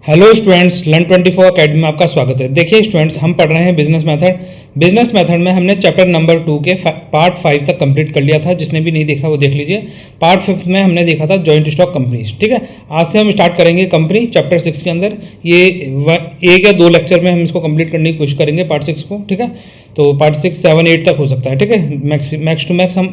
Hello students, learn 24 academy में आपका स्वागत है। देखिए स्टूडेंट्स, हम पढ़ रहे हैं बिजनेस मेथड। बिजनेस मेथड में हमने चैप्टर नंबर 2 के पार्ट 5 तक कंप्लीट कर लिया था। जिसने भी नहीं देखा वो देख लीजिए। पार्ट 5 में हमने देखा था जॉइंट स्टॉक कंपनीज। ठीक है, आज से हम स्टार्ट करेंगे कंपनी चैप्टर 6 के अंदर। ये एक या दो लेक्चर में हम इसको कंप्लीट करने की कोशिश करेंगे पार्ट 6 को। ठीक है, तो पार्ट 6, 7, 8 तक हो सकता है। ठीक है, मैक्स टू मैक्स हम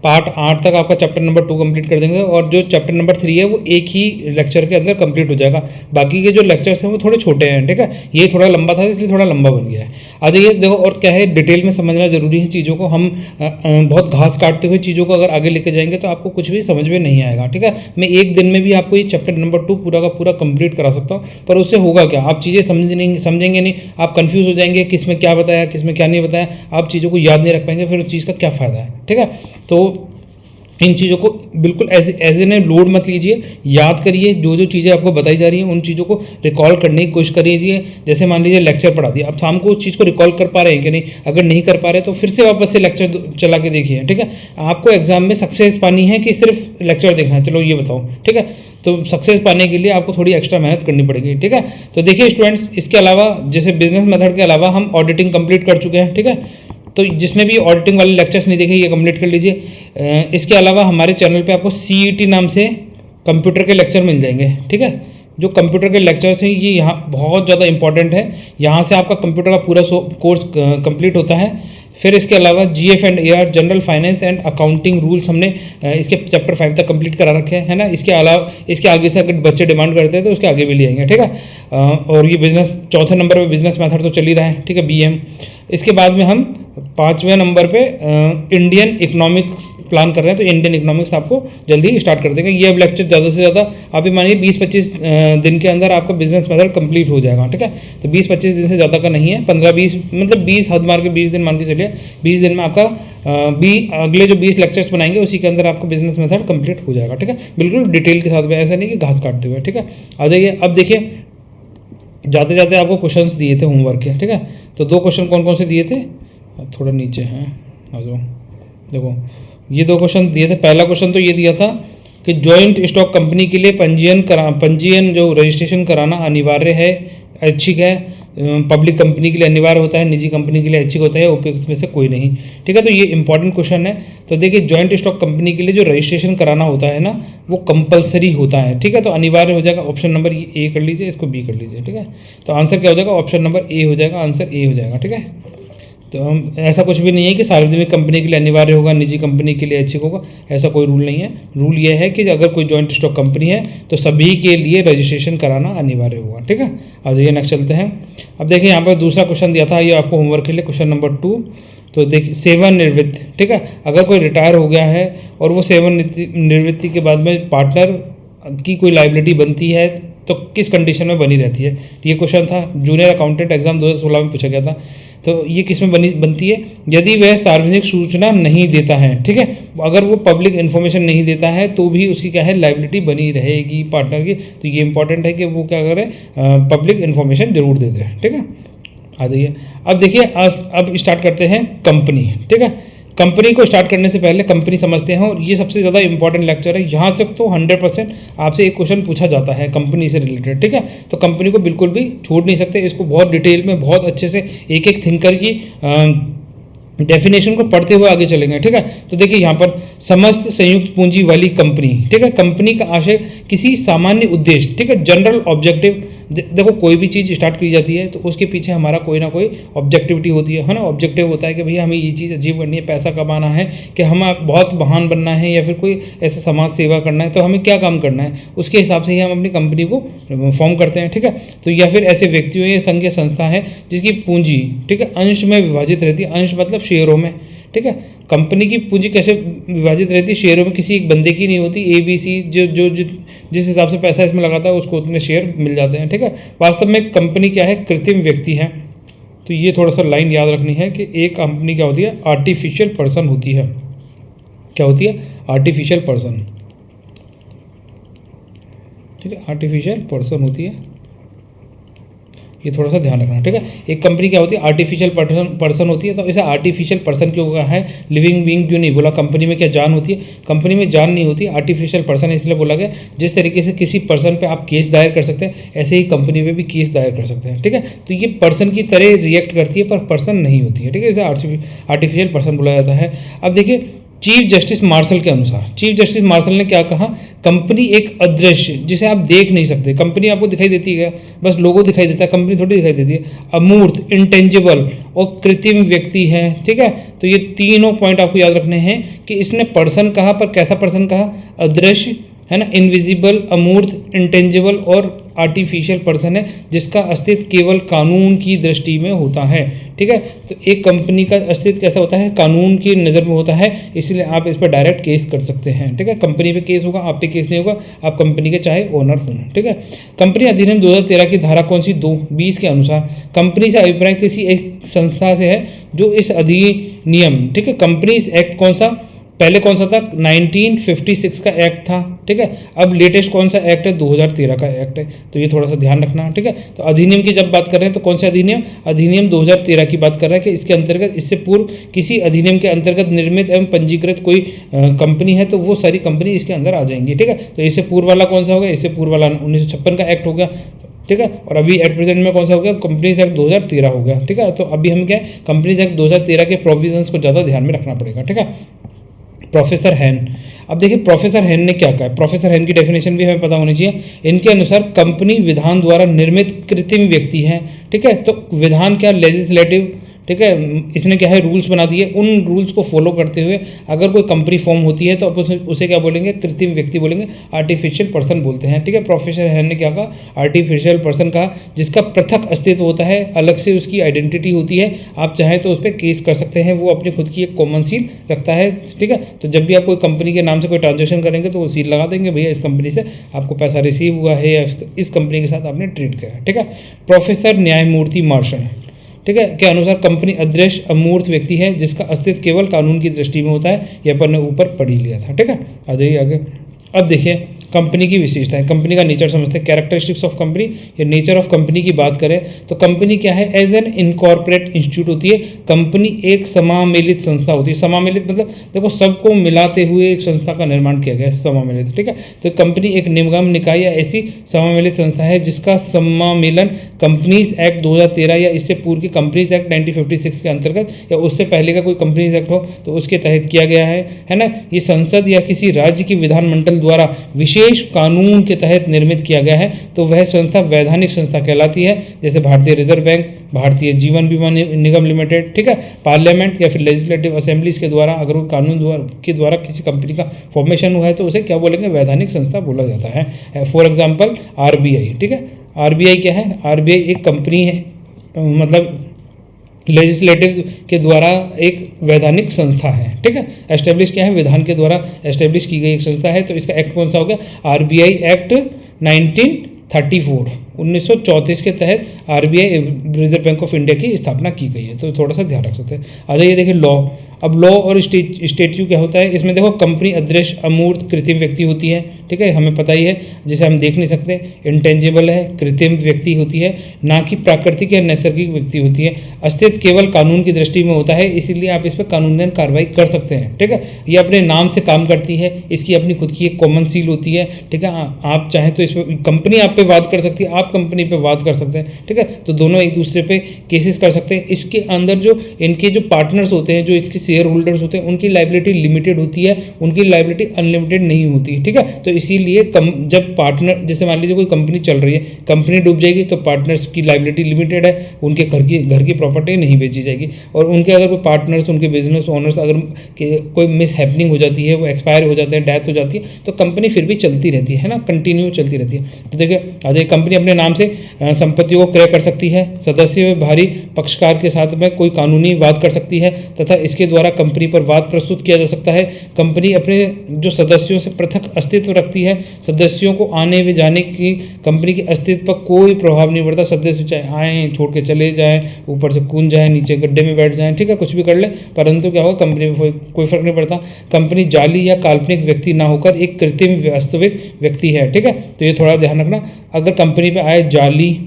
पार्ट 8 तक आपका चैप्टर नंबर 2 कंप्लीट कर देंगे, और जो चैप्टर नंबर 3 है वो एक ही लेक्चर के अंदर कंप्लीट हो जाएगा। बाकी के जो लेक्चर्स हैं वो थोड़े छोटे हैं। ठीक है, ये थोड़ा लंबा था इसलिए थोड़ा लंबा बन गया है। आ जाइए, देखो और क्या है, डिटेल में समझना जरूरी है चीज़ों को। हम बहुत घास काटते हुए चीज़ों को अगर आगे लेके जाएंगे तो आपको कुछ भी समझ में नहीं आएगा। ठीक है, मैं एक दिन में भी आपको ये चैप्टर नंबर 2 पूरा का पूरा कंप्लीट करा सकता हूँ, पर उससे होगा क्या, आप चीज़ें समझेंगे नहीं, आप कंफ्यूज हो जाएंगे, किस में क्या बताया किस में क्या नहीं बताया, आप चीज़ों को याद नहीं रख पाएंगे, फिर उस चीज़ का क्या फ़ायदा है। ठीक है, तो इन चीज़ों को बिल्कुल एज एन लोड मत लीजिए, याद करिए। जो जो चीज़ें आपको बताई जा रही हैं उन चीज़ों को रिकॉल करने की कोशिश करिए। जैसे मान लीजिए लेक्चर पढ़ा दिया, अब शाम को उस चीज़ को रिकॉल कर पा रहे हैं कि नहीं, अगर नहीं कर पा रहे तो फिर से वापस से लेक्चर चला के देखिए। ठीक है, आपको एग्जाम में सक्सेस पानी है कि सिर्फ लेक्चर देखना है, चलो ये बताओ। ठीक है, तो सक्सेस पाने के लिए आपको थोड़ी एक्स्ट्रा मेहनत करनी पड़ेगी। ठीक है, तो देखिए स्टूडेंट्स, इसके अलावा जैसे बिजनेस मेथड के अलावा हम ऑडिटिंग कंप्लीट कर चुके हैं। ठीक है, तो जिसने भी ऑडिटिंग वाले लेक्चर्स नहीं देखे ये कंप्लीट कर लीजिए। इसके अलावा हमारे चैनल पे आपको CET नाम से कंप्यूटर के लेक्चर मिल जाएंगे। ठीक है, जो कंप्यूटर के लेक्चर्स हैं ये यहाँ बहुत ज़्यादा इंपॉर्टेंट है। यहाँ से आपका कंप्यूटर का पूरा कोर्स कंप्लीट होता है। फिर इसके अलावा GF and AR general finance and accounting rules हमने इसके चैप्टर 5 तक कंप्लीट करा रखे हैं, है ना। इसके अलावा इसके आगे से अगर बच्चे डिमांड करते हैं तो उसके आगे भी ले आएंगे। ठीक है, और ये बिजनेस चौथे नंबर पे बिजनेस मेथड तो चल ही रहा है। ठीक है, BM। इसके बाद में हम 5वें नंबर पे इंडियन इकोनॉमिक्स प्लान कर रहे हैं, तो इंडियन इकोनॉमिक्स आपको जल्दी स्टार्ट कर देंगे। ये अब लेक्चर ज़्यादा से ज़्यादा आप ही मानिए 20-25 दिन के अंदर आपका बिजनेस मेथड कंप्लीट हो जाएगा। ठीक है, तो 20-25 दिन से ज़्यादा का नहीं है, 15-20 मतलब 20 हद मार के 20 दिन मान के चलिए। 20 दिन में आपका अगले जो 20 लेक्चर्स बनाएंगे उसी के अंदर आपका बिजनेस मेथड कंप्लीट हो जाएगा। ठीक है, बिल्कुल डिटेल के साथ में, ऐसा नहीं कि घास काटते हुए। ठीक है, आ जाइए। अब देखिए, जाते जाते आपको क्वेश्चंस दिए थे होमवर्क के। ठीक है, तो 2 क्वेश्चन कौन कौन से दिए थे, थोड़ा नीचे हैं, आ जाओ। देखो ये 2 क्वेश्चन दिए थे। पहला क्वेश्चन तो ये दिया था कि जॉइंट स्टॉक कंपनी के लिए पंजीयन जो रजिस्ट्रेशन कराना अनिवार्य है, ऐच्छिक है। पब्लिक कंपनी के लिए अनिवार्य होता है, निजी कंपनी के लिए ऐच्छिक होता है, उपयुक्त में से कोई नहीं। ठीक है, तो ये इंपॉर्टेंट क्वेश्चन है। तो देखिए, जॉइंट स्टॉक कंपनी के लिए जो रजिस्ट्रेशन कराना होता है ना, वो कंपलसरी होता है। ठीक है, तो अनिवार्य हो जाएगा। ऑप्शन नंबर A कर लीजिए, इसको B कर लीजिए। ठीक है, तो आंसर क्या हो जाएगा, ऑप्शन नंबर A हो जाएगा, आंसर A हो जाएगा। ठीक है, तो हम ऐसा कुछ भी नहीं है कि सार्वजनिक कंपनी के लिए अनिवार्य होगा, निजी कंपनी के लिए ऐच्छिक होगा, ऐसा कोई रूल नहीं है। रूल ये है कि अगर कोई जॉइंट स्टॉक कंपनी है तो सभी के लिए रजिस्ट्रेशन कराना अनिवार्य होगा। ठीक है, आ जाइए नेक्स्ट चलते हैं। अब देखिए यहाँ पर दूसरा क्वेश्चन दिया था, ये आपको होमवर्क के लिए, क्वेश्चन नंबर 2। तो देखिए, सेवानिवृत्ति। ठीक है, अगर कोई रिटायर हो गया है और वो सेवानिवृत्ति के बाद में पार्टनर की कोई लाइबिलिटी बनती है तो किस कंडीशन में बनी रहती है। ये क्वेश्चन था, जूनियर अकाउंटेंट एग्जाम 2016 में पूछा गया था। तो ये किस में बनती है, यदि वह सार्वजनिक सूचना नहीं देता है। ठीक है, अगर वो पब्लिक इन्फॉर्मेशन नहीं देता है तो भी उसकी क्या है, लाइबिलिटी बनी रहेगी पार्टनर की। तो ये इंपॉर्टेंट है कि वो क्या करे, पब्लिक इन्फॉर्मेशन जरूर दे दे। ठीक है, आ जाइए। अब देखिए, अब स्टार्ट करते हैं कंपनी। ठीक है, कंपनी को स्टार्ट करने से पहले कंपनी समझते हैं, और ये सबसे ज़्यादा इंपॉर्टेंट लेक्चर है। यहाँ से तो 100% आपसे एक क्वेश्चन पूछा जाता है कंपनी से रिलेटेड। ठीक है, तो कंपनी को बिल्कुल भी छोड़ नहीं सकते, इसको बहुत डिटेल में बहुत अच्छे से एक एक थिंकर की डेफिनेशन को पढ़ते हुए आगे चलेंगे। ठीक है, तो देखिए यहाँ पर समस्त संयुक्त पूंजी वाली कंपनी। ठीक है, कंपनी का आशय किसी सामान्य उद्देश्य, ठीक है, जनरल ऑब्जेक्टिव। देखो कोई भी चीज़ स्टार्ट की जाती है तो उसके पीछे हमारा कोई ना कोई ऑब्जेक्टिविटी होती है ना। ऑब्जेक्टिव होता है कि भैया हमें ये चीज़ अचीव करनी है, पैसा कमाना है, कि हम बहुत महान बनना है, या फिर कोई ऐसा समाज सेवा करना है, तो हमें क्या काम करना है, उसके हिसाब से ही हम अपनी कंपनी को फॉर्म करते हैं। ठीक है, तो या फिर ऐसे व्यक्तियों या संघ या संस्था है जिसकी पूंजी, ठीक है, अंश में विभाजित रहती है। अंश मतलब शेयरों में। ठीक है, कंपनी की पूंजी कैसे विभाजित रहती है, शेयरों में। किसी एक बंदे की नहीं होती, ABC जो जिस हिसाब से पैसा इसमें लगाता है उसको उतने शेयर मिल जाते हैं। ठीक है, वास्तव में कंपनी क्या है, कृत्रिम व्यक्ति है। तो ये थोड़ा सा लाइन याद रखनी है कि एक कंपनी क्या होती है, आर्टिफिशियल पर्सन होती है। क्या होती है, आर्टिफिशियल पर्सन। ठीक है, आर्टिफिशियल पर्सन होती है। ये थोड़ा सा ध्यान रखना, ठीक है। एक कंपनी क्या होती है, आर्टिफिशियल पर्सन होती है, तो इसे आर्टिफिशियल पर्सन क्यों कहा है, लिविंग बीइंग क्यों नहीं बोला। कंपनी में क्या जान होती है, कंपनी में जान नहीं होती, आर्टिफिशियल पर्सन इसलिए बोला गया। जिस तरीके से किसी पर्सन पे आप केस दायर कर सकते हैं, ऐसे ही कंपनी पे भी केस दायर कर सकते हैं, ठीक है। तो ये पर्सन की तरह रिएक्ट करती है पर पर्सन नहीं होती है, ठीक है। इसे आर्टिफिशियल पर्सन बोला जाता है। अब देखिए चीफ जस्टिस मार्शल के अनुसार, चीफ जस्टिस मार्शल ने क्या कहा, कंपनी एक अदृश्य जिसे आप देख नहीं सकते, कंपनी आपको दिखाई देती है, बस लोगो दिखाई देता है, कंपनी थोड़ी दिखाई देती है, अमूर्त इंटेंजिबल और कृत्रिम व्यक्ति है, ठीक है। तो ये तीनों पॉइंट आपको याद रखने हैं कि इसने पर्सन कहा पर कैसा पर्सन कहा, अदृश्य है ना, इनविजिबल, अमूर्त, इंटेंजिबल और आर्टिफिशियल पर्सन है जिसका अस्तित्व केवल कानून की दृष्टि में होता है, ठीक है। तो एक कंपनी का अस्तित्व कैसा होता है, कानून की नज़र में होता है, इसलिए आप इस पर डायरेक्ट केस कर सकते हैं, ठीक है। कंपनी पे केस होगा, आप पे केस नहीं होगा, आप कंपनी के चाहे ओनर हों, ठीक है। कंपनी अधिनियम 2013 की धारा कौन सी, 2(20) के अनुसार कंपनी से अभिप्राय किसी एक संस्था से है जो इस अधिनियम, ठीक है, कंपनीज एक्ट कौन सा, पहले कौन सा था, 1956 का एक्ट था, ठीक है। अब लेटेस्ट कौन सा एक्ट है, 2013 का एक्ट है, तो ये थोड़ा सा ध्यान रखना, ठीक है। तो अधिनियम की जब बात कर रहे हैं तो कौन से अधिनियम, अधिनियम 2013 की बात कर रहा है कि इसके अंतर्गत, इससे पूर्व किसी अधिनियम के अंतर्गत निर्मित एवं पंजीकृत कोई कंपनी है तो वो सारी कंपनी इसके अंदर आ जाएंगी, ठीक है। तो इससे पूर्व वाला कौन सा होगा, इससे पूर्व वाला 1956 का एक्ट हो गया, ठीक है। और अभी एट प्रेजेंट में कौन सा हो गया, कंपनीज एक्ट 2013 हो गया, ठीक है। तो अभी हम क्या है, कंपनीज एक्ट 2013 के प्रोविजंस को ज़्यादा ध्यान में रखना पड़ेगा, ठीक है। प्रोफेसर हैन, अब देखिए प्रोफेसर हैन ने क्या कहा है, प्रोफेसर हैन की डेफिनेशन भी हमें पता होनी चाहिए। इनके अनुसार कंपनी विधान द्वारा निर्मित कृत्रिम व्यक्ति है, ठीक है। तो विधान क्या, लेजिस्लेटिव, ठीक है, इसने क्या है, रूल्स बना दिए, उन रूल्स को फॉलो करते हुए अगर कोई कंपनी फॉर्म होती है तो आप उसे क्या बोलेंगे, कृत्रिम व्यक्ति बोलेंगे, आर्टिफिशियल पर्सन बोलते हैं, ठीक है। प्रोफेसर हैन ने क्या कहा, आर्टिफिशियल पर्सन कहा जिसका पृथक अस्तित्व होता है, अलग से उसकी आइडेंटिटी होती है, आप चाहें तो उस पर केस कर सकते हैं, वो अपनी खुद की एक कॉमन सील रखता है, ठीक है। तो जब भी आप कोई कंपनी के नाम से कोई ट्रांजेक्शन करेंगे तो वो सील लगा देंगे, भैया इस कंपनी से आपको पैसा रिसीव हुआ है या इस कंपनी के साथ आपने ट्रीट किया है, ठीक है। प्रोफेसर न्यायमूर्ति मार्शल, ठीक है, के अनुसार कंपनी अदृश्य अमूर्त व्यक्ति है जिसका अस्तित्व केवल कानून की दृष्टि में होता है, यह अपन ने ऊपर पढ़ ही लिया था, ठीक है। आ जाइए आगे। अब देखिए कंपनी की विशेषताएं, कंपनी का नेचर समझते हैं, कैरेक्टरिस्टिक्स ऑफ कंपनी या नेचर ऑफ कंपनी की बात करें तो कंपनी क्या है, एज एन इनकॉर्पोरेट इंस्टीट्यूट होती है, कंपनी एक समामिलित संस्था होती है। समामिलित मतलब देखो सबको मिलाते हुए एक संस्था का निर्माण किया गया है, समामिलित, ठीक है। तो कंपनी एक निगम निकाय या ऐसी समामिलित संस्था है जिसका सम्मिलन कंपनीज एक्ट 2013 या इससे पूर्व की कंपनीज एक्ट 1956 के अंतर्गत या उससे पहले का कोई कंपनीज एक्ट हो तो उसके तहत किया गया है ना। ये संसद या किसी राज्य की विधानमंडल द्वारा विशेष कानून के तहत निर्मित किया गया है तो वह संस्था वैधानिक संस्था कहलाती है, जैसे भारतीय रिजर्व बैंक, भारतीय जीवन बीमा निगम लिमिटेड, ठीक है। पार्लियामेंट या फिर लेजिस्लेटिव असेंबलीज के द्वारा अगर वो कानून के द्वारा किसी कंपनी का फॉर्मेशन हुआ है तो उसे क्या बोलेंगे, वैधानिक संस्था बोला जाता है। फॉर एग्जाम्पल आरबीआई, ठीक है। आरबीआई क्या है, आरबीआई एक कंपनी है, मतलब लेजिस्लेटिव के द्वारा एक वैधानिक संस्था है, ठीक है। एस्टेब्लिश क्या है, विधान के द्वारा एस्टेब्लिश की गई एक संस्था है। तो इसका एक्ट कौन सा हो गया, आरबीआई एक्ट 1934 के तहत RBI reserve bank of India की स्थापना की गई है, तो थोड़ा सा ध्यान रख सकते हैं। आ जाइए देखिए लॉ। अब लॉ और स्टेट्यू क्या होता है, इसमें देखो कंपनी अदृश्य अमूर्त कृत्रिम व्यक्ति होती है, ठीक है, हमें पता ही है, जिसे हम देख नहीं सकते, इंटेंजिबल है, कृत्रिम व्यक्ति होती है, ना कि प्राकृतिक या नैसर्गिक व्यक्ति होती है, अस्तित्व केवल कानून की दृष्टि में होता है, इसीलिए आप इस पर कानूनन कार्रवाई कर सकते हैं, ठीक है। ये अपने नाम से काम करती है, इसकी अपनी खुद की एक कॉमन सील होती है, ठीक है। आप चाहें तो इस पर कंपनी आप पे वाद कर सकती है, आप कंपनी पे वाद कर सकते हैं, ठीक है। तो दोनों एक दूसरे पे केसेस कर सकते हैं। इसके अंदर जो इनके जो पार्टनर्स होते हैं, जो इसके शेयर होल्डर्स होते हैं, उनकी लाइबिलिटी लिमिटेड होती है, उनकी लाइबिलिटी अनलिमिटेड नहीं होती, ठीक है। तो इसीलिए जब पार्टनर, जैसे मान लीजिए कोई कंपनी चल रही है, कंपनी डूब जाएगी तो पार्टनर्स की लाइबिलिटी लिमिटेड है, उनके घर की प्रॉपर्टी नहीं बेची जाएगी। और उनके अगर कोई पार्टनर्स, उनके बिजनेस ओनर्स अगर कोई मिस हैपनिंग हो जाती है, वो एक्सपायर हो जाते हैं, डेथ हो जाती है, तो कंपनी फिर भी चलती रहती है ना, कंटिन्यू चलती रहती है। तो देखिए आज एक कंपनी अपने नाम से संपत्तियों को क्रय कर सकती है, सदस्य में बाहरी पक्षकार के साथ में कोई कानूनी वाद कर सकती है तथा इसके द्वारा कंपनी पर वाद प्रस्तुत किया जा सकता है। कंपनी अपने जो सदस्यों से पृथक अस्तित्व रखती है, सदस्यों को आने व जाने की कंपनी के अस्तित्व पर कोई प्रभाव नहीं पड़ता। सदस्य चाहे आए, छोड़ के चले जाएं, ऊपर से कूद जाएं, नीचे गड्ढे में बैठ जाएं, ठीक है, कुछ भी कर ले, परंतु क्या होगा, कंपनी में कोई फर्क नहीं पड़ता। कंपनी जाली या काल्पनिक व्यक्ति ना होकर एक कृत्रिम वास्तविक व्यक्ति है, ठीक है। तो ये थोड़ा ध्यान रखना, अगर कंपनी पे आए जाली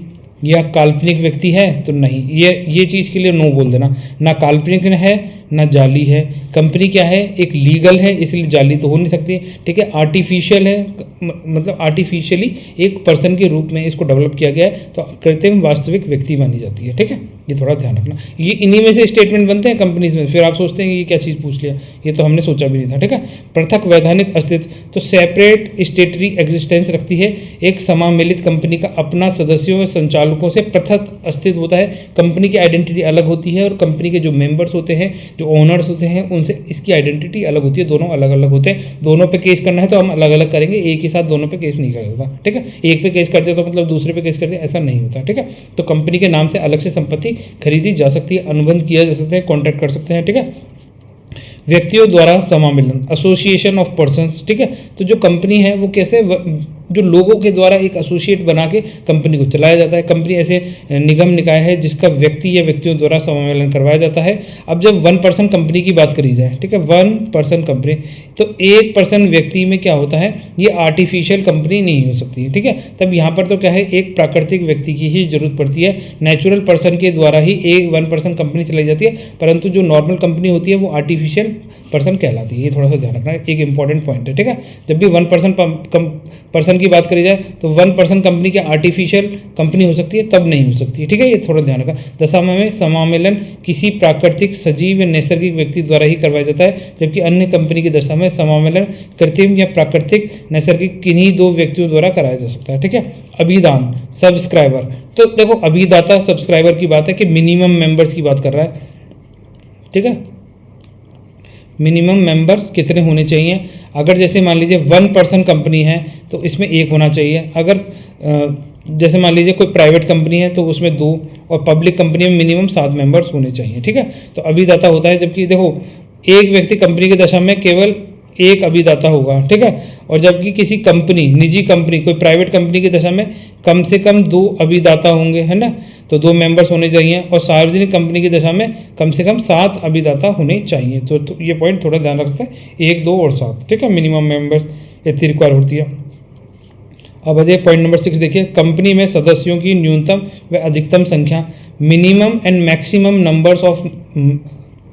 या काल्पनिक व्यक्ति है तो नहीं, ये चीज़ के लिए नो बोल देना। ना काल्पनिक है ना जाली है। कंपनी क्या है, एक लीगल है, इसलिए जाली तो हो नहीं सकती, ठीक है। आर्टिफिशियल है, मतलब आर्टिफिशियली एक पर्सन के रूप में इसको डेवलप किया गया है, तो कृत्रिम वास्तविक व्यक्ति मानी जाती है, ठीक है। ये थोड़ा ध्यान रखना। ये इन्हीं में से स्टेटमेंट बनते हैं कंपनीज में, फिर आप सोचते हैं ये क्या चीज़ पूछ लिया, ये तो हमने सोचा भी नहीं था, ठीक है। पृथक वैधानिक अस्तित्व, तो सेपरेट स्टेटरी एग्जिस्टेंस रखती है। एक समामिलित कंपनी का अपना सदस्यों व संचालकों से पृथक अस्तित्व होता है। कंपनी की आइडेंटिटी अलग होती है और कंपनी के जो मेंबर्स होते हैं, जो ओनर्स होते हैं, उनसे इसकी आइडेंटिटी अलग होती है। दोनों अलग अलग होते हैं। दोनों पे केस करना है तो हम अलग अलग करेंगे, एक ही साथ दोनों पे केस नहीं कर देता, ठीक है। एक पे केस करते तो मतलब दूसरे पे केस करते, ऐसा नहीं होता, ठीक है। तो कंपनी के नाम से अलग से संपत्ति खरीदी जा सकती है, अनुबंध किया जा सकता है, कॉन्ट्रैक्ट कर सकते हैं, ठीक है। व्यक्तियों द्वारा समामिलन, एसोसिएशन ऑफ पर्सन्स, ठीक है। तो जो कंपनी है वो कैसे, जो लोगों के द्वारा एक एसोसिएट बना के कंपनी को चलाया जाता है। कंपनी ऐसे निगम निकाय है जिसका व्यक्ति या व्यक्तियों द्वारा समामेलन करवाया जाता है। अब जब 1 पर्सन कंपनी की बात करी जाए, ठीक है, 1 पर्सन कंपनी, तो 1 पर्सन व्यक्ति में क्या होता है, ये आर्टिफिशियल कंपनी नहीं हो सकती, ठीक है। तब यहाँ पर तो क्या है, एक प्राकृतिक व्यक्ति की ही जरूरत पड़ती है। नेचुरल पर्सन के द्वारा ही 1 पर्सन कंपनी चलाई जाती है, परंतु जो नॉर्मल कंपनी होती है वो आर्टिफिशियल पर्सन कहलाती है। ये थोड़ा सा ध्यान रखना, एक इंपॉर्टेंट पॉइंट है, ठीक है। जब भी 1 पर्सन की बात करी जाए तो 1 पर्सन कंपनी की आर्टिफिशियल कंपनी हो सकती है, तब नहीं हो सकती है, ठीक है। ये थोड़ा ध्यान रखा। दशा में समामेलन किसी प्राकृतिक सजीव या नैसर्गिक व्यक्ति द्वारा ही करवाया जाता है, जबकि अन्य कंपनी की दशा में समामेलन कृत्रिम या प्राकृतिक नैसर्गिक किन्हीं 2 व्यक्तियों द्वारा कराया जा सकता है, ठीक है। अभिदान, सब्सक्राइबर, तो देखो अभिदाता सब्सक्राइबर की बात है कि मिनिमम मेंबर्स की बात कर रहा है, ठीक है। मिनिमम मेंबर्स कितने होने चाहिए, अगर जैसे मान लीजिए 1 पर्सन कंपनी है तो इसमें 1 होना चाहिए। अगर जैसे मान लीजिए कोई प्राइवेट कंपनी है तो उसमें 2, और पब्लिक कंपनी में मिनिमम 7 मेंबर्स होने चाहिए, ठीक है। तो अभिदाता होता है, जबकि देखो एक व्यक्ति कंपनी की दशा में केवल 1 अभिदाता होगा, ठीक है। और जबकि किसी कंपनी, निजी कंपनी, कोई प्राइवेट कंपनी की दशा में कम से कम 2 अभिदाता होंगे, है ना, तो 2 मेंबर्स होने चाहिए। और सार्वजनिक कंपनी की दशा में कम से कम 7 अभिदाता होने चाहिए। तो ये पॉइंट थोड़ा ध्यान रखते हैं, 1, 2 और 7, ठीक है। मिनिमम मेंबर्स इतनी रिक्वायर होती है। अब अजय पॉइंट नंबर 6 देखिए, कंपनी में सदस्यों की न्यूनतम व अधिकतम संख्या, minimum and maximum numbers of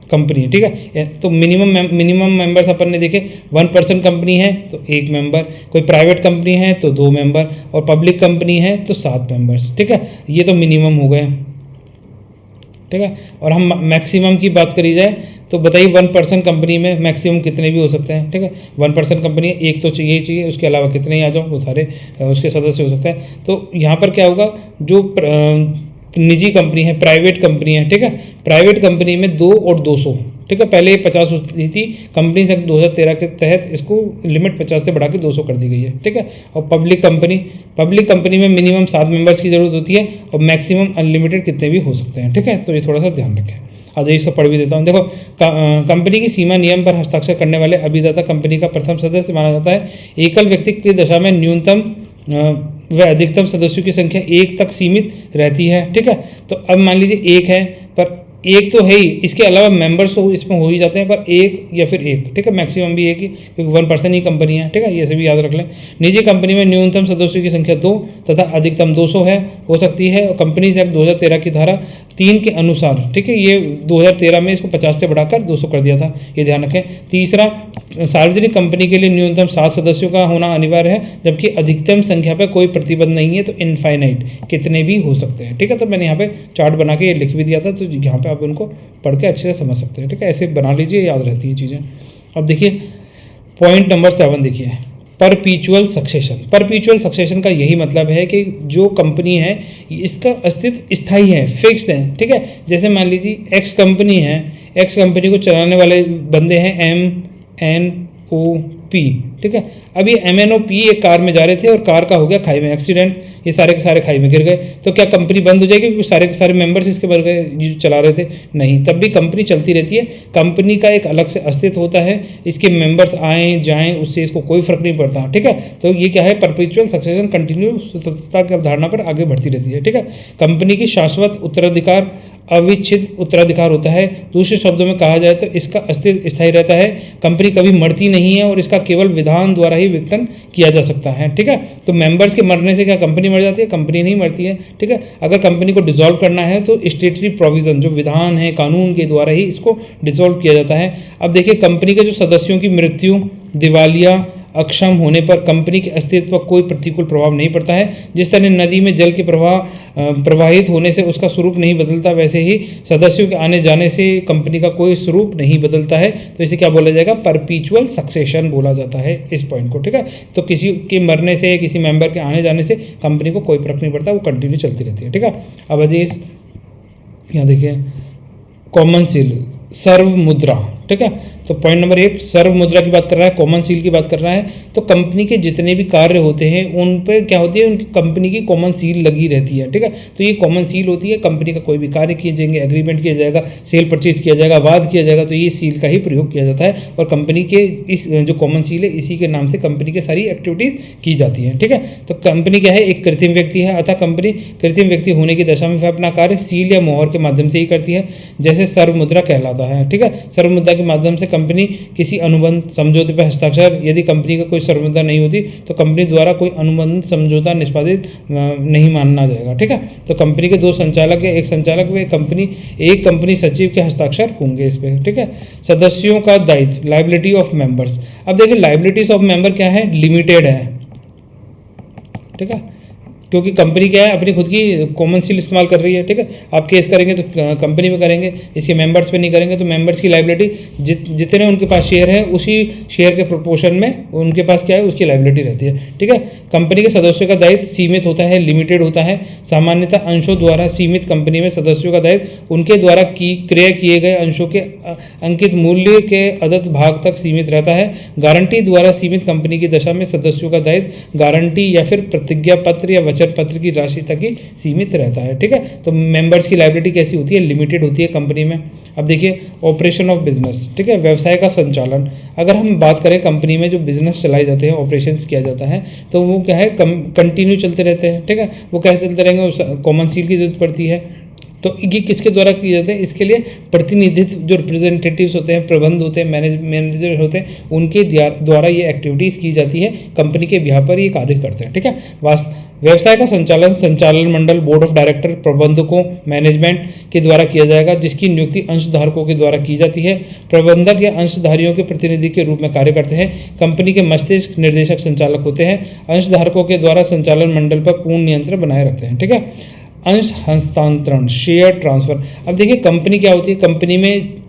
company, ठीक है। तो मिनिमम मेंबर्स अपन ने देखे, 1 पर्सन कंपनी है तो 1 मेंबर, कोई प्राइवेट कंपनी है तो 2 मेंबर, और पब्लिक कंपनी है तो 7 मेंबर्स, ठीक है। ये तो मिनिमम हो गए, ठीक है। और हम मैक्सिमम की बात करी जाए तो बताइए 1 पर्सन कंपनी में मैक्सिमम कितने भी हो सकते हैं, ठीक है। 1 पर्सन कंपनी है, 1 तो चाहिए ही चाहिए, उसके अलावा कितने ही आ जाओ वो सारे उसके सदस्य हो सकते हैं। तो यहाँ पर क्या होगा, जो निजी कंपनी है, प्राइवेट कंपनी है, ठीक है, प्राइवेट कंपनी में 2 और 200, ठीक है। पहले 50 होती थी, कंपनी से 2013 के तहत इसको लिमिट 50 से बढ़ा के 200 कर दी गई है, ठीक है। और पब्लिक कंपनी में मिनिमम 7 मेंबर्स की जरूरत होती है और मैक्सिमम अनलिमिटेड कितने भी हो सकते हैं, ठीक है। तो ये थोड़ा सा ध्यान रखें। आज इसको पढ़ भी देता हूँ। देखो कंपनी की सीमा नियम पर हस्ताक्षर करने वाले अभिदाता कंपनी का प्रथम सदस्य माना जाता है। एकल व्यक्ति की दशा में न्यूनतम व अधिकतम सदस्यों की संख्या 1 तक सीमित रहती है, ठीक है। तो अब मान लीजिए 1 है, पर 1 तो है ही, इसके अलावा मेंबर्स तो इसमें हो ही जाते हैं, पर 1 या फिर 1, ठीक है। मैक्सिमम भी 1 ही, क्योंकि 1 पर्सन ही कंपनी है, ठीक है। ये सभी याद रख लें। निजी कंपनी में न्यूनतम सदस्यों की संख्या 2 तथा अधिकतम 200 हो सकती है। और कंपनीज एक्ट 2013 की धारा 3 के अनुसार, ठीक है, ये 2013 में इसको 50 से बढ़ाकर 200 कर दिया था, ये ध्यान रखें। तीसरा, सार्वजनिक कंपनी के लिए न्यूनतम 7 सदस्यों का होना अनिवार्य है, जबकि अधिकतम संख्या पर कोई प्रतिबंध नहीं है, तो इनफाइनाइट कितने भी हो सकते हैं, ठीक है। तो मैंने यहाँ पे चार्ट बना के ये लिख भी दिया था, तो यहाँ पे आप उनको पढ़ के अच्छे से समझ सकते हैं, ठीक है। ऐसे बना लीजिए, याद रहती है चीज़ें। अब देखिए पॉइंट नंबर 7 देखिए, परपीचुअल सक्सेशन। परपीचुअल सक्सेशन का यही मतलब है कि जो कंपनी है इसका अस्तित्व स्थायी है, फिक्स है, ठीक है। जैसे मान लीजिए एक्स कंपनी है, एक्स कंपनी को चलाने वाले बंदे हैं MNOP, ठीक है। अब ये MNOP एक कार में जा रहे थे और कार का हो गया खाई में एक्सीडेंट, ये सारे के सारे खाई में गिर गए, तो क्या कंपनी बंद हो जाएगी क्योंकि सारे के सारे मेंबर्स इसके मर गए जो चला रहे थे? नहीं, तब भी कंपनी चलती रहती है। कंपनी का एक अलग से अस्तित्व होता है, इसके मेंबर्स आएँ जाएँ उससे इसको कोई फर्क नहीं पड़ता, ठीक है। तो ये क्या है, परपेचुअल सक्सेशन, कंटिन्यू सततता की अवधारणा पर आगे बढ़ती रहती है, ठीक है। कंपनी की शाश्वत उत्तराधिकार अविच्छिद उत्तराधिकार होता है। दूसरे शब्दों में कहा जाए तो इसका अस्तित्व स्थायी रहता है, कंपनी कभी मरती नहीं है और इसका केवल विधान संविधान द्वारा ही विघटन किया जा सकता है। ठीक है, तो मेंबर्स के मरने से क्या कंपनी मर जाती है? कंपनी नहीं मरती है। ठीक है, अगर कंपनी को डिसॉल्व करना है तो स्टेटरी प्रोविजन, जो विधान है, कानून के द्वारा ही इसको डिसॉल्व किया जाता है। अब देखिए, कंपनी के जो सदस्यों की मृत्यु, दिवालिया, अक्षम होने पर कंपनी के अस्तित्व पर कोई प्रतिकूल प्रभाव नहीं पड़ता है। जिस तरह नदी में जल के प्रवाहित होने से उसका स्वरूप नहीं बदलता, वैसे ही सदस्यों के आने जाने से कंपनी का कोई स्वरूप नहीं बदलता है। तो इसे क्या बोला जाएगा? परपीचुअल सक्सेशन बोला जाता है इस पॉइंट को। ठीक है, तो किसी के मरने से, किसी मेंबर के आने जाने से कंपनी को कोई फर्क नहीं पड़ता, वो कंटिन्यू चलती रहती है। ठीक है, अब अजय यहाँ देखिए कॉमन सील, सर्व मुद्रा। ठीक है, तो पॉइंट नंबर 1 सर्व मुद्रा की बात कर रहा है, कॉमन सील की बात कर रहा है। तो कंपनी के जितने भी कार्य होते हैं उन पे क्या होती है? उनकी कंपनी की कॉमन सील लगी रहती है। ठीक है, तो ये कॉमन सील होती है। कंपनी का कोई भी कार्य किए जाएंगे, एग्रीमेंट किया जाएगा, सेल परचेज किया जाएगा, वाद किया जाएगा, तो ये सील का ही प्रयोग किया जाता है। और कंपनी के इस जो कॉमन सील है, इसी के नाम से कंपनी की सारी एक्टिविटीज़ की जाती हैं। ठीक है, तो कंपनी क्या है? एक कृत्रिम व्यक्ति है, अतः कंपनी कृत्रिम व्यक्ति होने की दशा में वह अपना कार्य सील या मोहर के माध्यम से ही करती है, जैसे सर्व मुद्रा कहलाता है। ठीक है, सर्व मुद्रा के माध्यम से कंपनी किसी अनुबंध समझौते पर हस्ताक्षर, यदि कंपनी का कोई सर्व मुद्रा नहीं होती तो कंपनी द्वारा कोई अनुबंध समझौता निष्पादित नहीं माना जाएगा। ठीक है, तो कंपनी के 2 संचालक या एक संचालक व एक कंपनी सचिव के हस्ताक्षर होंगे इस पर। ठीक है, सदस्यों का दायित्व, लायबिलिटी ऑफ मेंबर्स। अब देखिए लायबिलिटीज ऑफ मेंबर क्या है? लिमिटेड है। ठीक है, क्योंकि कंपनी क्या है? अपनी खुद की कॉमन सील इस्तेमाल कर रही है। ठीक है, आप केस करेंगे तो कंपनी में करेंगे, इसके मेंबर्स पे नहीं करेंगे, तो मेंबर्स की लायबिलिटी जितने उनके पास शेयर है उसी शेयर के प्रोपोर्शन में उनके पास क्या है? उसकी लायबिलिटी रहती है। ठीक है, कंपनी के सदस्यों का दायित्व सीमित होता है, लिमिटेड होता है। सामान्यतः अंशों द्वारा सीमित कंपनी में सदस्यों का दायित्व उनके द्वारा क्रय किए गए अंशों के अंकित मूल्य के अदद भाग तक सीमित रहता है। गारंटी द्वारा सीमित कंपनी की दशा में सदस्यों का दायित्व गारंटी या फिर प्रतिज्ञा पत्र या पत्र की राशि तक ही सीमित रहता है। ठीक है, तो मेंबर्स की लायबिलिटी कैसी होती है? लिमिटेड होती है कंपनी में। अब देखिए ऑपरेशन ऑफ बिजनेस। ठीक है, व्यवसाय का संचालन। अगर हम बात करें कंपनी में जो बिजनेस चलाए जाते हैं, ऑपरेशंस किया जाता है, तो वो क्या है? कंटिन्यू चलते रहते हैं। ठीक है, वो कैसे चलते रहेंगे? कॉमन सील की जरूरत पड़ती है। तो ये किसके द्वारा किए जाते हैं? इसके लिए प्रतिनिधित्व, जो रिप्रेजेंटेटिव्स होते हैं, प्रबंध होते हैं, मैनेजर होते हैं, उनके द्वारा ये एक्टिविटीज़ की जाती है। कंपनी के बिहार पर ये कार्य करते हैं। ठीक है, व्यवसाय का संचालन मंडल, बोर्ड ऑफ डायरेक्टर, प्रबंधकों, मैनेजमेंट के द्वारा किया जाएगा, जिसकी नियुक्ति अंशधारकों के द्वारा की जाती है। प्रबंधक या अंशधारियों के प्रतिनिधि के रूप में कार्य करते हैं। कंपनी के मस्तिष्क निर्देशक संचालक होते हैं। अंशधारकों के द्वारा संचालन मंडल पर पूर्ण नियंत्रण बनाए रखते हैं। ठीक है, अंश हस्तांतरण, शेयर ट्रांसफर। अब देखिए कंपनी क्या होती है? कंपनी में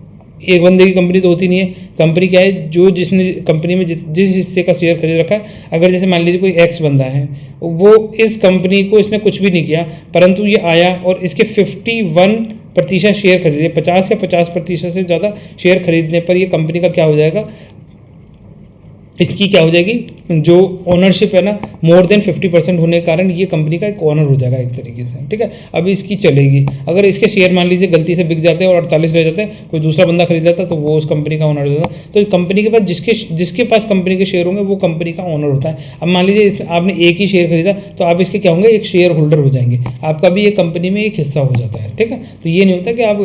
एक बंदे की कंपनी तो होती नहीं है। कंपनी क्या है? जो जिसने कंपनी में जिस हिस्से का शेयर खरीद रखा है, अगर जैसे मान लीजिए कोई एक्स बंदा है, वो इस कंपनी को इसने कुछ भी नहीं किया, परंतु ये आया और इसके 51% शेयर खरीदे, 50 या 50% से ज़्यादा शेयर खरीदने पर ये कंपनी का क्या हो जाएगा? इसकी क्या हो जाएगी? जो ओनरशिप है ना, मोर देन 50% होने के कारण ये कंपनी का एक ओनर हो जाएगा एक तरीके से। ठीक है, अब इसकी चलेगी। अगर इसके शेयर मान लीजिए गलती से बिक जाते हैं और 48 रह जाते हैं, कोई दूसरा बंदा खरीद लेता है, तो वो उस कंपनी का ओनर हो जाता है। तो कंपनी के पास जिसके पास कंपनी के शेयर होंगे वो कंपनी का ओनर होता है। अब मान लीजिए आपने एक ही शेयर खरीदा, तो आप इसके क्या होंगे? एक शेयर होल्डर हो जाएंगे। आपका भी एक कंपनी में एक हिस्सा हो जाता है। ठीक है, तो ये नहीं होता कि आप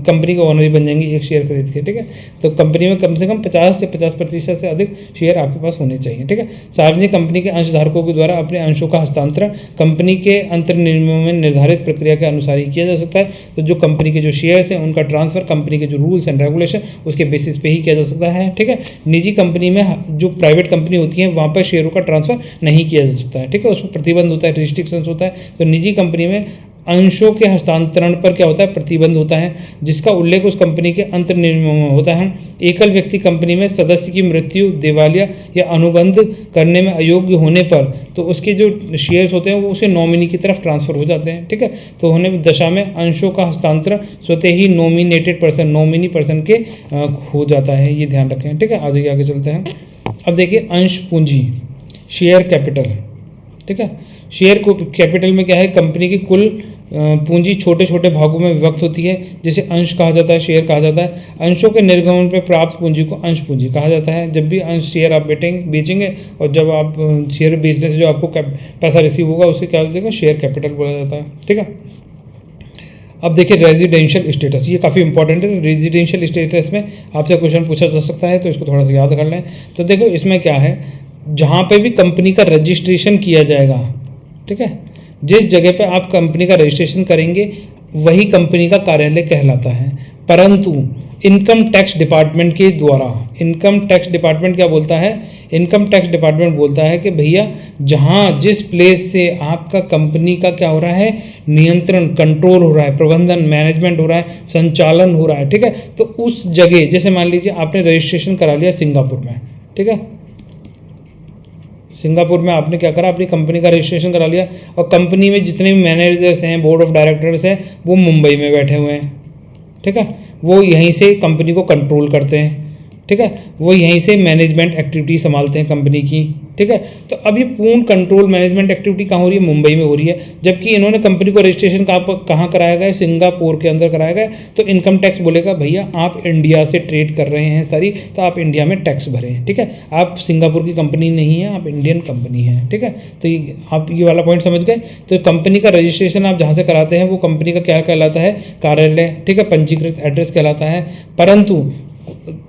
कंपनी का ओनर ही बन जाएंगे एक शेयर खरीद के। ठीक है, तो कंपनी में कम से कम 50 से 50% से अधिक शेयर आपके पास होने चाहिए। ठीक है, सार्वजनिक कंपनी के अंशधारकों के द्वारा अपने अंशों का हस्तांतरण कंपनी के अंतर्नियमों में निर्धारित प्रक्रिया के अनुसार ही किया जा सकता है। तो जो कंपनी के जो शेयर्स हैं उनका ट्रांसफर कंपनी के जो रूल्स एंड रेगुलेशन उसके बेसिस पे ही किया जा सकता है। ठीक है, निजी कंपनी में, जो प्राइवेट कंपनी होती है, वहाँ पर शेयरों का ट्रांसफर नहीं किया जा सकता है। ठीक है, उसमें प्रतिबंध होता है, रिस्ट्रिक्शंस होता है। तो निजी कंपनी में अंशों के हस्तांतरण पर क्या होता है? प्रतिबंध होता है, जिसका उल्लेख उस कंपनी के अंतर्नियमों में होता है। एकल व्यक्ति कंपनी में सदस्य की मृत्यु, दिवालिया या अनुबंध करने में अयोग्य होने पर तो उसके जो शेयर्स होते हैं वो उसके नॉमिनी की तरफ ट्रांसफर हो जाते हैं। ठीक है, तो होने दशा में अंशों का हस्तांतरण स्वतः ही नॉमिनेटेड पर्सन, नॉमिनी पर्सन के हो जाता है। ये ध्यान रखें। ठीक है, आगे चलते हैं। अब देखिए अंश पूंजी, शेयर कैपिटल। ठीक है, शेयर को कैपिटल में क्या है? कंपनी की कुल पूंजी छोटे छोटे भागों में विभक्त होती है, जिसे अंश कहा जाता है, शेयर कहा जाता है। अंशों के निर्गमन पर प्राप्त पूंजी को अंश पूंजी कहा जाता है। जब भी अंश शेयर आप बेचेंगे और जब आप शेयर बेचने से जो आपको पैसा रिसीव होगा उसे क्या बोलते हैं? शेयर कैपिटल बोला जाता है। ठीक है, अब देखिए रेजिडेंशियल स्टेटस, ये काफ़ी इंपॉर्टेंट है। रेजिडेंशियल स्टेटस में आपसे क्वेश्चन पूछा जा सकता है, तो इसको थोड़ा सा याद कर लें। तो देखो इसमें क्या है जहाँ पे भी कंपनी का रजिस्ट्रेशन किया जाएगा, ठीक है, जिस जगह पे आप कंपनी का रजिस्ट्रेशन करेंगे वही कंपनी का कार्यालय कहलाता है। परंतु इनकम टैक्स डिपार्टमेंट के द्वारा, इनकम टैक्स डिपार्टमेंट क्या बोलता है, इनकम टैक्स डिपार्टमेंट बोलता है कि भैया जहाँ जिस प्लेस से आपका कंपनी का क्या हो रहा है, नियंत्रण, कंट्रोल हो रहा है, प्रबंधन, मैनेजमेंट हो रहा है, संचालन हो रहा है, ठीक है, तो उस जगह, जैसे मान लीजिए आपने रजिस्ट्रेशन करा लिया सिंगापुर में, ठीक है, सिंगापुर में आपने क्या करा, अपनी कंपनी का रजिस्ट्रेशन करा लिया, और कंपनी में जितने भी मैनेजर्स हैं, बोर्ड ऑफ डायरेक्टर्स हैं, वो मुंबई में बैठे हुए हैं, ठीक है, वो यहीं से कंपनी को कंट्रोल करते हैं, ठीक है, वो यहीं से मैनेजमेंट एक्टिविटी संभालते हैं कंपनी की, ठीक है। तो अब ये पूर्ण कंट्रोल मैनेजमेंट एक्टिविटी कहाँ हो रही है, मुंबई में हो रही है, जबकि इन्होंने कंपनी को रजिस्ट्रेशन कहाँ कराया गया है, सिंगापुर के अंदर कराया गया है। तो इनकम टैक्स बोलेगा भैया आप इंडिया से ट्रेड कर रहे हैं सारी, तो आप इंडिया में टैक्स भरें, ठीक है, आप सिंगापुर की कंपनी नहीं है, आप इंडियन कंपनी है, ठीक है। तो आप ये वाला पॉइंट समझ गए। तो कंपनी का रजिस्ट्रेशन आप जहाँ से कराते हैं वो कंपनी का क्या कहलाता है, कार्यालय, ठीक है, पंजीकृत एड्रेस कहलाता है। परंतु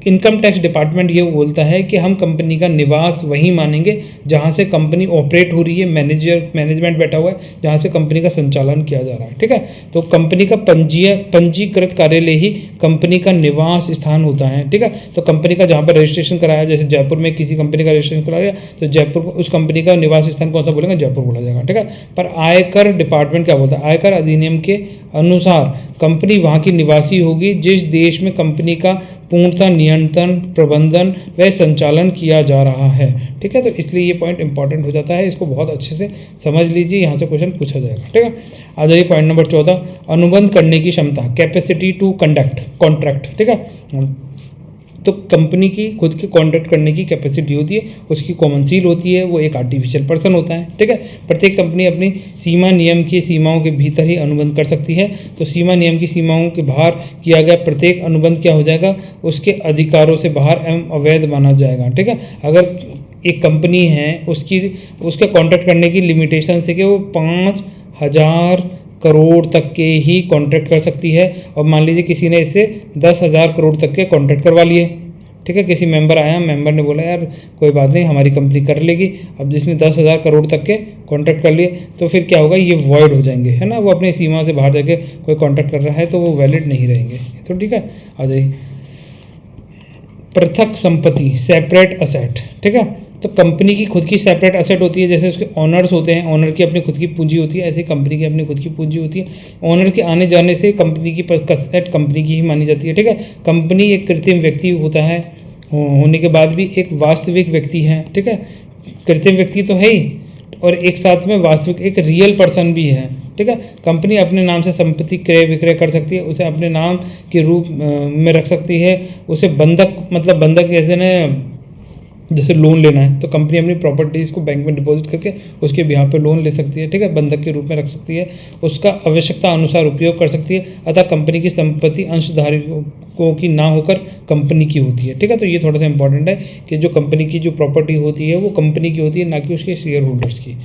इनकम टैक्स डिपार्टमेंट ये बोलता है कि हम कंपनी का निवास वहीं मानेंगे जहाँ से कंपनी ऑपरेट हो रही है, मैनेजमेंट बैठा हुआ है, जहाँ से कंपनी का संचालन किया जा रहा है, ठीक है। तो कंपनी का पंजीकृत कार्यालय ही कंपनी का निवास स्थान होता है, ठीक है। तो कंपनी का जहाँ पर रजिस्ट्रेशन कराया, जैसे जयपुर में किसी कंपनी का रजिस्ट्रेशन कराया तो जयपुर, उस कंपनी का निवास स्थान कौन सा बोलेंगे, जयपुर बोला जाएगा, ठीक है। पर आयकर डिपार्टमेंट क्या बोलता है, आयकर अधिनियम के अनुसार कंपनी वहाँ की निवासी होगी जिस देश में कंपनी का पूर्णतः नियंत्रण, प्रबंधन व संचालन किया जा रहा है, ठीक है। तो इसलिए ये पॉइंट इंपॉर्टेंट हो जाता है, इसको बहुत अच्छे से समझ लीजिए, यहाँ से क्वेश्चन पूछा जाएगा, ठीक है। आ जाइए पॉइंट नंबर 14, अनुबंध करने की क्षमता, कैपेसिटी टू कंडक्ट कॉन्ट्रैक्ट, ठीक है। तो कंपनी की खुद की कॉन्ट्रैक्ट करने की कैपेसिटी होती है, उसकी कॉमन सील होती है, वो एक आर्टिफिशियल पर्सन होता है, ठीक है। प्रत्येक कंपनी अपनी सीमा नियम की सीमाओं के भीतर ही अनुबंध कर सकती है। तो सीमा नियम की सीमाओं के बाहर किया गया प्रत्येक अनुबंध क्या हो जाएगा, उसके अधिकारों से बाहर एवं अवैध माना जाएगा, ठीक है। अगर एक कंपनी है, उसके कॉन्ट्रैक्ट करने की लिमिटेशन से कि वो 5,000 करोड़ तक के ही कॉन्ट्रैक्ट कर सकती है, और मान लीजिए किसी ने इससे 10,000 करोड़ तक के कॉन्ट्रैक्ट करवा लिए, ठीक है। किसी मेंबर आया, मेंबर ने बोला यार कोई बात नहीं हमारी कंपनी कर लेगी, अब जिसने 10,000 करोड़ तक के कॉन्ट्रैक्ट कर लिए तो फिर क्या होगा, ये वॉइड हो जाएंगे, है ना। वो अपनी सीमा से बाहर जाके कोई कॉन्ट्रैक्ट कर रहा है तो वो वैलिड नहीं रहेंगे, तो ठीक है। आ जाइए पृथक संपत्ति, सेपरेट असेट, ठीक है। तो कंपनी की खुद की सेपरेट असेट होती है, जैसे उसके ऑनर्स होते हैं, ऑनर की अपनी खुद की पूंजी होती है, ऐसे कंपनी की अपनी खुद की पूंजी होती है। ऑनर के आने जाने से कंपनी की असेट कंपनी की ही मानी जाती है, ठीक है। कंपनी एक कृत्रिम व्यक्ति होता है, होने के बाद भी एक वास्तविक व्यक्ति है, ठीक है। कृत्रिम व्यक्ति तो है ही, और एक साथ में वास्तविक एक रियल पर्सन भी है, ठीक है। कंपनी अपने नाम से संपत्ति क्रय विक्रय कर सकती है, उसे अपने नाम के रूप में रख सकती है, उसे बंधक, मतलब बंधक जैसे न, जैसे लोन लेना है तो कंपनी अपनी प्रॉपर्टीज़ को बैंक में डिपॉजिट करके उसके बिहाफ पे लोन ले सकती है, ठीक है, बंधक के रूप में रख सकती है, उसका आवश्यकता अनुसार उपयोग कर सकती है। अतः कंपनी की संपत्ति अंशधारकों की ना होकर कंपनी की होती है, ठीक है। तो ये थोड़ा सा इंपॉर्टेंट है कि जो कंपनी की जो प्रॉपर्टी होती है वो कंपनी की होती है, ना कि उसके शेयर होल्डर्स की।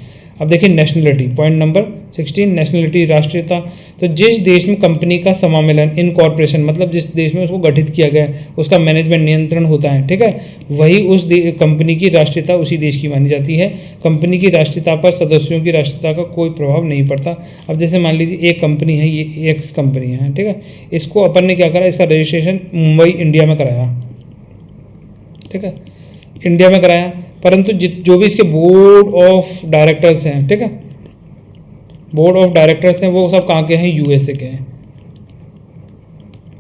अब देखिए नेशनलिटी, पॉइंट नंबर 16, नेशनलिटी, राष्ट्रीयता। तो जिस देश में कंपनी का समामेलन, इनकॉर्पोरेशन, मतलब जिस देश में उसको गठित किया गया है, उसका मैनेजमेंट नियंत्रण होता है, ठीक है, वही उस कंपनी की राष्ट्रीयता उसी देश की मानी जाती है। कंपनी की राष्ट्रीयता पर सदस्यों की राष्ट्रीयता का कोई प्रभाव नहीं पड़ता। अब जैसे मान लीजिए एक कंपनी है, ये एक्स कंपनी है, ठीक है, इसको अपन ने क्या करा, इसका रजिस्ट्रेशन मुंबई इंडिया में कराया, ठीक है, इंडिया में कराया। परंतु जो भी इसके बोर्ड ऑफ डायरेक्टर्स हैं, ठीक है, बोर्ड ऑफ डायरेक्टर्स हैं, वो सब कहाँ के हैं, यूएसए के हैं,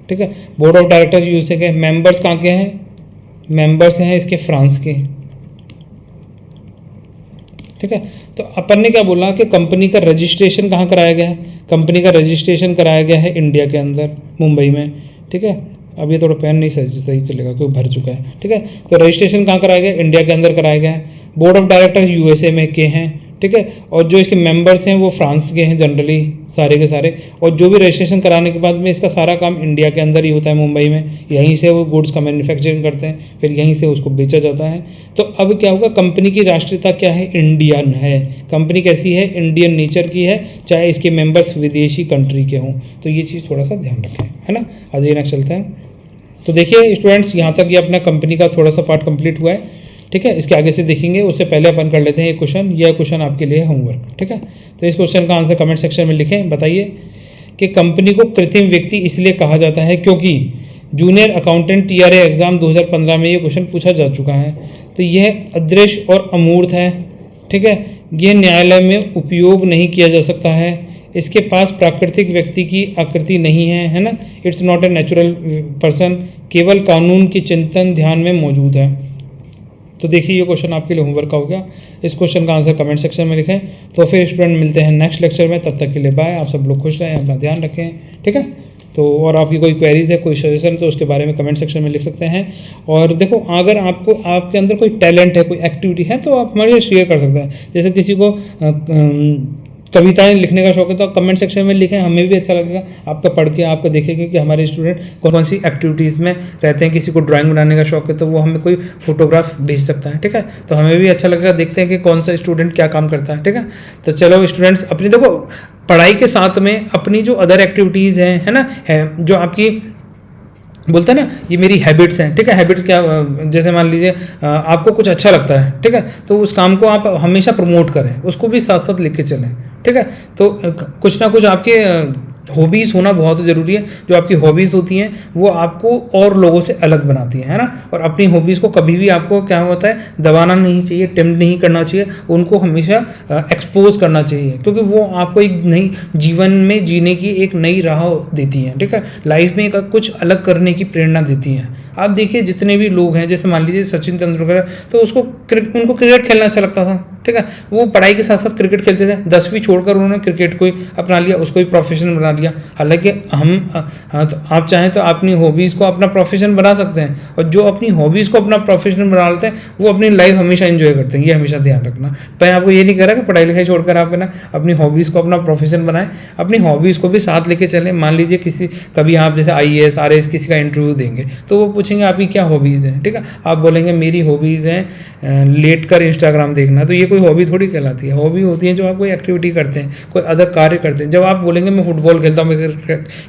ठीक है। बोर्ड ऑफ डायरेक्टर्स यूएसए के, मेंबर्स कहाँ के हैं, मेंबर्स हैं इसके फ्रांस के, ठीक है। तो अपन ने क्या बोला कि कंपनी का रजिस्ट्रेशन कहाँ कराया गया है, कंपनी का रजिस्ट्रेशन कराया गया है इंडिया के अंदर, मुंबई में, ठीक है। अब ये थोड़ा पेन नहीं सही चलेगा क्योंकि भर चुका है, ठीक है। तो रजिस्ट्रेशन कहाँ कराया गया, इंडिया के अंदर कराया गया है। बोर्ड ऑफ डायरेक्टर्स यूएसए में के हैं, ठीक है, और जो इसके मेंबर्स हैं वो फ्रांस के हैं जनरली सारे के सारे, और जो भी रजिस्ट्रेशन कराने के बाद में इसका सारा काम इंडिया के अंदर ही होता है, मुंबई में, यहीं से वो गुड्स का मैन्युफैक्चरिंग करते हैं, फिर यहीं से उसको बेचा जाता है। तो अब क्या होगा, कंपनी की राष्ट्रीयता क्या है, इंडियन है। कंपनी कैसी है, इंडियन नेचर की है, चाहे इसके मेंबर्स विदेशी कंट्री के हों। तो ये चीज़ थोड़ा सा ध्यान रखें, है ना। आज ये नेक्स्ट चलते हैं। तो देखिए स्टूडेंट्स, यहाँ तक ये अपना कंपनी का थोड़ा सा पार्ट कंप्लीट हुआ है, ठीक है, इसके आगे से देखेंगे, उससे पहले अपन कर लेते हैं एक क्वेश्चन। यह क्वेश्चन आपके लिए होमवर्क, ठीक है। तो इस क्वेश्चन का आंसर कमेंट सेक्शन में लिखें। बताइए कि कंपनी को कृत्रिम व्यक्ति इसलिए कहा जाता है क्योंकि जूनियर अकाउंटेंट TRA एग्ज़ाम 2015 में ये क्वेश्चन पूछा जा चुका है। तो यह अदृश्य और अमूर्त है, ठीक है। यह न्यायालय में उपयोग नहीं किया जा सकता है। इसके पास प्राकृतिक व्यक्ति की आकृति नहीं है ना। It's not a natural person. केवल कानून की चिंतन ध्यान में मौजूद है। तो देखिए ये क्वेश्चन आपके लिए होमवर्क का हो गया। इस क्वेश्चन का आंसर कमेंट सेक्शन में लिखें। तो फिर स्टूडेंट मिलते हैं नेक्स्ट लेक्चर में, तब तक के लिए बाय। आप सब लोग खुश रहें, अपना ध्यान रखें, ठीक है। तो और आपकी कोई क्वेरीज है, कोई सजेशन, तो उसके बारे में कमेंट सेक्शन में लिख सकते हैं। और देखो, अगर आपको आपके अंदर कोई टैलेंट है, कोई एक्टिविटी है, तो आप हमारे शेयर कर सकते हैं। जैसे किसी को कविताएं लिखने का शौक है तो आप कमेंट सेक्शन में लिखें, हमें भी अच्छा लगेगा आपका पढ़ के, आपको देखेंगे कि हमारे स्टूडेंट कौन कौन सी एक्टिविटीज़ में रहते हैं। किसी को ड्राइंग बनाने का शौक है तो वो हमें कोई फोटोग्राफ भेज सकता है, ठीक है। तो हमें भी अच्छा लगेगा, देखते हैं कि कौन सा स्टूडेंट क्या काम करता है, ठीक है। तो चलो स्टूडेंट्स, अपनी देखो पढ़ाई के साथ में अपनी जो अदर एक्टिविटीज़ हैं, है ना, है जो आपकी बोलते हैं ना, ये मेरी हैबिट्स हैं, ठीक है। हैबिट्स क्या, जैसे मान लीजिए आपको कुछ अच्छा लगता है, ठीक है, तो उस काम को आप हमेशा प्रमोट करें, उसको भी साथ साथ लेके चलें, ठीक है। तो कुछ ना कुछ आपके हॉबीज़ होना बहुत ज़रूरी है। जो आपकी हॉबीज़ होती हैं वो आपको और लोगों से अलग बनाती हैं, है ना। और अपनी हॉबीज़ को कभी भी आपको क्या होता है, दबाना नहीं चाहिए, टेम्प्ट नहीं करना चाहिए, उनको हमेशा एक्सपोज करना चाहिए, क्योंकि वो आपको एक नई जीवन में जीने की एक नई राह देती हैं, ठीक है। लाइफ में एक कुछ अलग करने की प्रेरणा देती हैं। आप देखिए जितने भी लोग हैं, जैसे मान लीजिए सचिन तेंदुलकर, तो उनको क्रिकेट खेलना अच्छा लगता था, ठीक है। वो पढ़ाई के साथ साथ क्रिकेट खेलते थे। 10वीं छोड़कर उन्होंने क्रिकेट को ही अपना लिया, उसको ही प्रोफेशन बना लिया। हालांकि हाँ, तो आप चाहें तो अपनी हॉबीज़ को अपना प्रोफेशन बना सकते हैं, और जो अपनी हॉबीज़ को अपना प्रोफेशन बना लेते हैं वो अपनी लाइफ हमेशा एंजॉय करते हैं। ये हमेशा ध्यान रखना। मैं आपको ये नहीं कह रहा कि पढ़ाई लिखाई छोड़कर आप ना अपनी हॉबीज़ को अपना प्रोफेशन बनाएं, अपनी हॉबीज़ को भी साथ लेके चलें। मान लीजिए कभी आप जैसे IAS RAS किसी का इंटरव्यू देंगे तो वो पूछेंगे आपकी क्या हॉबीज़ हैं, ठीक है। आप बोलेंगे मेरी हॉबीज़ हैं लेट कर इंस्टाग्राम देखना, तो ये कोई हॉबी थोड़ी कहलाती है। हॉबी होती है जो आप कोई एक्टिविटी करते हैं, कोई अदर कार्य करते हैं। जब आप बोलेंगे मैं फुटबॉल खेलता हूँ, मैं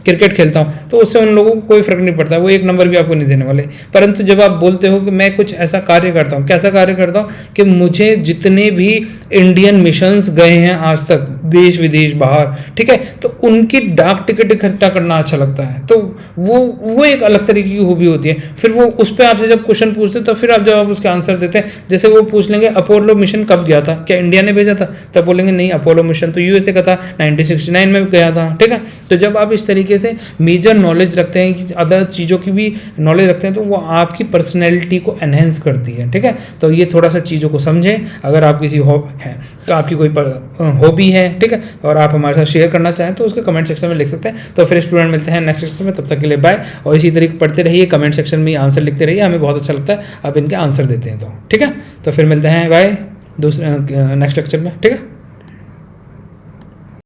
क्रिकेट खेलता हूँ, तो उससे उन लोगों को कोई फर्क नहीं पड़ता, वो एक नंबर भी आपको नहीं देने वाले। परंतु जब आप बोलते हो कि मैं कुछ ऐसा कार्य करता हूँ, कैसा कार्य करता हूँ कि मुझे जितने भी इंडियन मिशंस गए हैं आज तक, देश विदेश बाहर, ठीक है, तो उनकी डाक टिकट इकट्ठा करना अच्छा लगता है, तो वो एक अलग तरीके की हॉबी होती है। फिर वो उस पर आपसे जब क्वेश्चन पूछते तो फिर आप जब आप उसके आंसर देते हैं, जैसे वो पूछ लेंगे अपोलो मिशन कब गया था, क्या इंडिया ने भेजा था, तब बोलेंगे नहीं, अपोलो मिशन तो USA का था, 1969 में गया था, ठीक है। तो जब आप इस तरीके से मेजर नॉलेज रखते हैं, कि अदर चीज़ों की भी नॉलेज रखते हैं, तो वो आपकी पर्सनैलिटी को एनहेंस करती है, ठीक है। तो ये थोड़ा सा चीज़ों को समझें। अगर आप किसी है तो आपकी कोई हॉबी है, ठीक है, और आप हमारे साथ शेयर करना चाहें तो उसके कमेंट सेक्शन में लिख सकते हैं। तो फिर स्टूडेंट मिलते हैं नेक्स्ट सेक्शन में, तब तक के लिए बाय। और इसी तरीके पढ़ते रहिए, कमेंट सेक्शन में आंसर लिखते रहिए, हमें बहुत अच्छा लगता है आप इनके आंसर देते हैं, तो ठीक है। तो फिर मिलते हैं बाय दूसरे नेक्स्ट लेक्चर में, ठीक है।